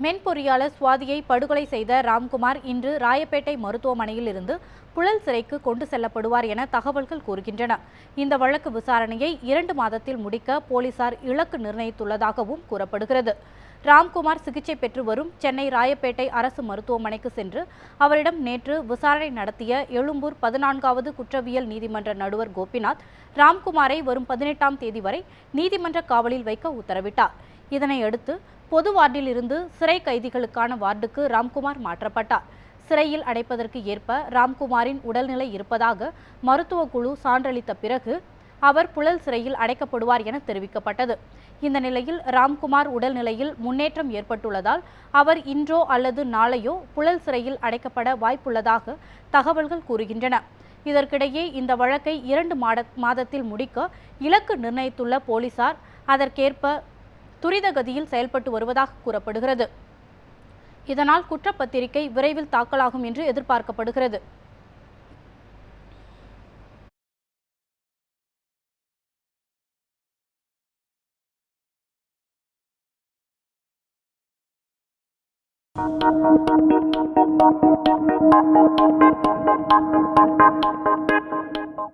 மென்பொறியாளர் சுவாதியை படுகொலை செய்த ராம்குமார் இன்று ராயப்பேட்டை மருத்துவமனையில் இருந்து புழல் சிறைக்கு கொண்டு செல்லப்படுவார் என தகவல்கள் கூறுகின்றன. இந்த வழக்கு விசாரணையை 2 மாதத்தில் முடிக்க போலீசார் இலக்கு நிர்ணயித்துள்ளதாகவும் கூறப்படுகிறது. ராம்குமார் சிகிச்சை பெற்று வரும் சென்னை ராயப்பேட்டை அரசு மருத்துவமனைக்கு சென்று அவரிடம் நேற்று விசாரணை நடத்திய எழும்பூர் 14வது குற்றவியல் நீதிமன்ற நடுவர் கோபிநாத் ராம்குமாரை வரும் 18ஆம் தேதி வரை நீதிமன்ற காவலில் வைக்க உத்தரவிட்டார். இதனையடுத்து பொது வார்டில் இருந்து சிறை கைதிகளுக்கான வார்டுக்கு ராம்குமார் மாற்றப்பட்டார். சிறையில் அடைப்பதற்கு ஏற்ப ராம்குமாரின் உடல்நிலை இருப்பதாக மருத்துவ குழு சான்றளித்த பிறகு அவர் புழல் சிறையில் அடைக்கப்படுவார் என தெரிவிக்கப்பட்டது. இந்த நிலையில் ராம்குமார் உடல்நிலையில் முன்னேற்றம் ஏற்பட்டுள்ளதால் அவர் இன்றோ அல்லது நாளையோ புழல் சிறையில் அடைக்கப்பட வாய்ப்புள்ளதாக தகவல்கள் கூறுகின்றன. இதற்கிடையே இந்த வழக்கை 2 மாதத்தில் முடிக்க இலக்கு நிர்ணயித்துள்ள போலீசார் அதற்கேற்ப துரிதகதியில் செயல்பட்டு வருவதாக கூறப்படுகிறது. இதனால் குற்றப்பத்திரிகை விரைவில் தாக்கலாகும் என்று எதிர்பார்க்கப்படுகிறது.